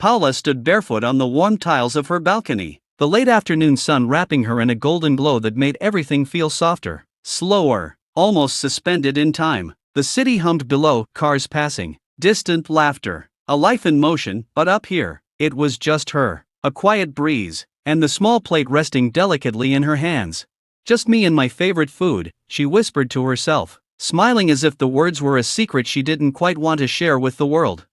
Paula stood barefoot on the warm tiles of her balcony, the late afternoon sun wrapping her in a golden glow that made everything feel softer, slower, almost suspended in time. The city hummed below, cars passing, distant laughter, a life in motion, but up here, it was just her, a quiet breeze, and the small plate resting delicately in her hands. "Just me and my favorite food," she whispered to herself, smiling as if the words were a secret she didn't quite want to share with the world.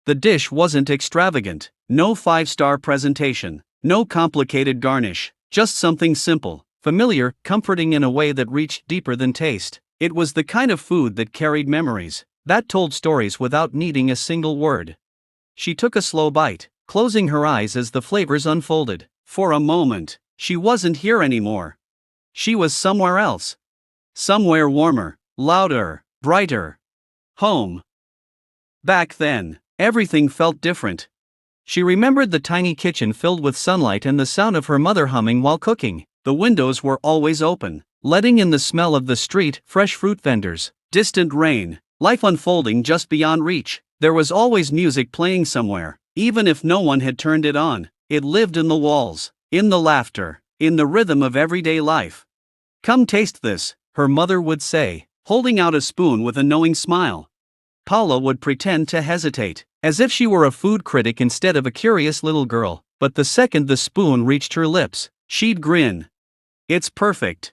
The dish wasn't extravagant, no five-star presentation, no complicated garnish, just something simple, familiar, comforting in a way that reached deeper than taste. It was the kind of food that carried memories, that told stories without needing a single word. She took a slow bite, closing her eyes as the flavors unfolded. For a moment, she wasn't here anymore. She was somewhere else. Somewhere warmer, louder, brighter. Home. Back then, everything felt different. She remembered the tiny kitchen filled with sunlight and the sound of her mother humming while cooking. The windows were always open, letting in the smell of the street, fresh fruit vendors, distant rain, life unfolding just beyond reach. There was always music playing somewhere, even if no one had turned it on. It lived in the walls, in the laughter, in the rhythm of everyday life. "Come taste this," her mother would say, holding out a spoon with a knowing smile. Paula would pretend to hesitate, as if she were a food critic instead of a curious little girl, but the second the spoon reached her lips, she'd grin. "It's perfect."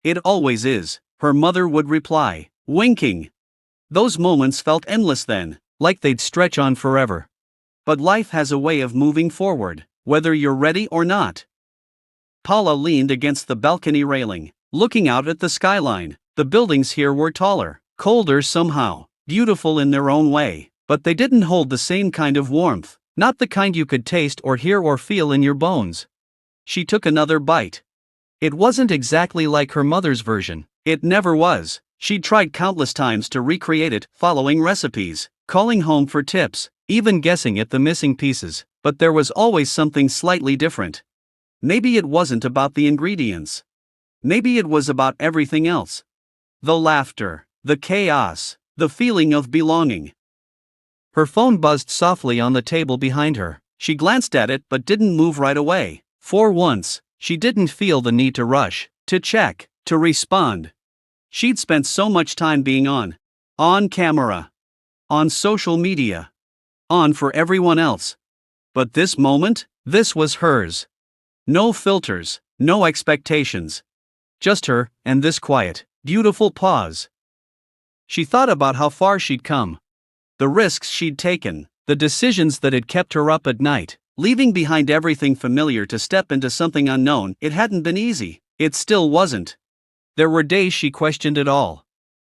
"It always is," her mother would reply, winking. Those moments felt endless then, like they'd stretch on forever. But life has a way of moving forward, whether you're ready or not. Paula leaned against the balcony railing, looking out at the skyline. The buildings here were taller, colder somehow, beautiful in their own way, but they didn't hold the same kind of warmth, not the kind you could taste or hear or feel in your bones. She took another bite. It wasn't exactly like her mother's version. It never was. She'd tried countless times to recreate it, following recipes, calling home for tips, even guessing at the missing pieces, but there was always something slightly different. Maybe it wasn't about the ingredients. Maybe it was about everything else. The laughter, the chaos, the feeling of belonging. Her phone buzzed softly on the table behind her. She glanced at it but didn't move right away. For once, she didn't feel the need to rush, to check, to respond. She'd spent so much time being on camera, on social media, on for everyone else. But this moment, this was hers. No filters, no expectations. Just her, and this quiet, beautiful pause. She thought about how far she'd come. The risks she'd taken, the decisions that had kept her up at night, leaving behind everything familiar to step into something unknown. It hadn't been easy. It still wasn't. There were days she questioned it all.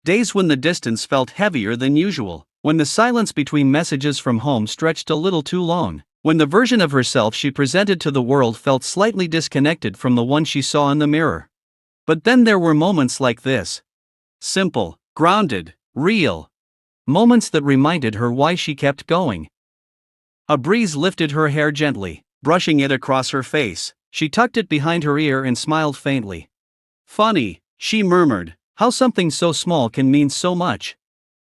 Days when the distance felt heavier than usual, when the silence between messages from home stretched a little too long, when the version of herself she presented to the world felt slightly disconnected from the one she saw in the mirror. But then there were moments like this. Simple, grounded, real. Moments that reminded her why she kept going. A breeze lifted her hair gently, brushing it across her face. She tucked it behind her ear and smiled faintly. "Funny," she murmured, "how something so small can mean so much."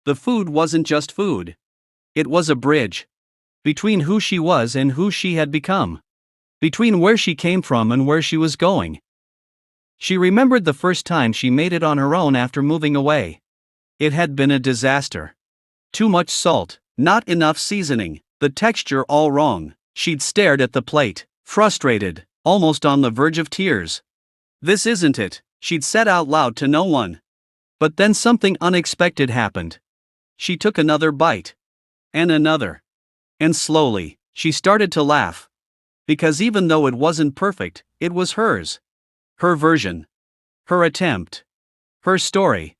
The food wasn't just food. It was a bridge. Between who she was and who she had become. Between where she came from and where she was going. She remembered the first time she made it on her own after moving away. It had been a disaster. Too much salt, not enough seasoning, the texture all wrong. She'd stared at the plate, frustrated, almost on the verge of tears. "This isn't it," she'd said out loud to no one. But then something unexpected happened. She took another bite. And another. And slowly, she started to laugh. Because even though it wasn't perfect, it was hers. Her version. Her attempt. Her story.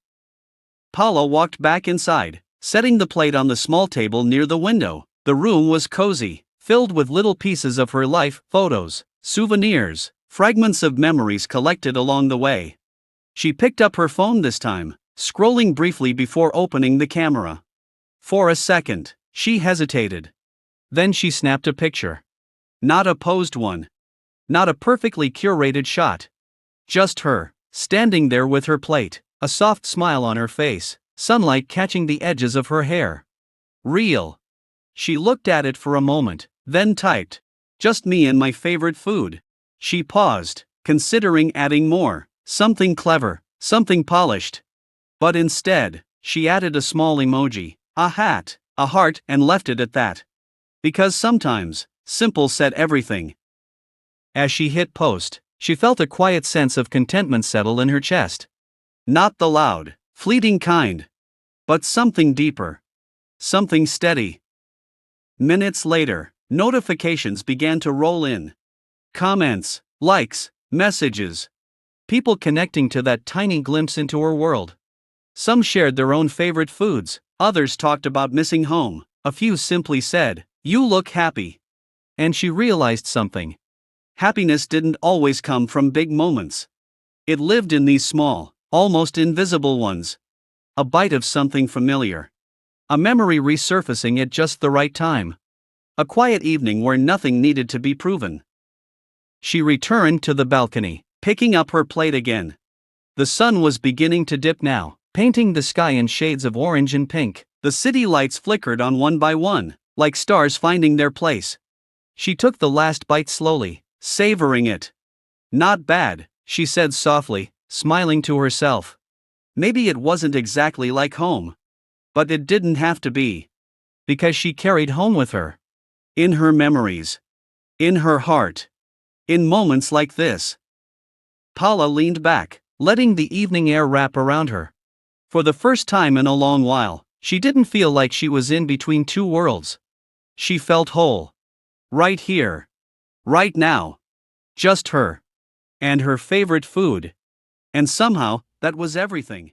Paula walked back inside, setting the plate on the small table near the window. The room was cozy, filled with little pieces of her life, photos, souvenirs, fragments of memories collected along the way. She picked up her phone this time, scrolling briefly before opening the camera. For a second, she hesitated. Then she snapped a picture. Not a posed one. Not a perfectly curated shot. Just her, standing there with her plate, a soft smile on her face, sunlight catching the edges of her hair. Real. She looked at it for a moment, Then typed, "Just me and my favorite food." She paused, considering adding more, something clever, something polished. But instead, she added a small emoji, a hat, a heart, and left it at that. Because sometimes, simple said everything. As she hit post, she felt a quiet sense of contentment settle in her chest. Not the loud, fleeting kind, but something deeper. Something steady. Minutes later, notifications began to roll in. Comments, likes, messages. People connecting to that tiny glimpse into her world. Some shared their own favorite foods, others talked about missing home, a few simply said, "You look happy." And she realized something. Happiness didn't always come from big moments. It lived in these small, almost invisible ones. A bite of something familiar. A memory resurfacing at just the right time. A quiet evening where nothing needed to be proven. She returned to the balcony, picking up her plate again. The sun was beginning to dip now, painting the sky in shades of orange and pink. The city lights flickered on one by one, like stars finding their place. She took the last bite slowly, savoring it. "Not bad," she said softly, smiling to herself. Maybe it wasn't exactly like home. But it didn't have to be. Because she carried home with her. In her memories. In her heart. In moments like this. Paula leaned back, letting the evening air wrap around her. For the first time in a long while, she didn't feel like she was in between two worlds. She felt whole. Right here. Right now. Just her. And her favorite food. And somehow, that was everything.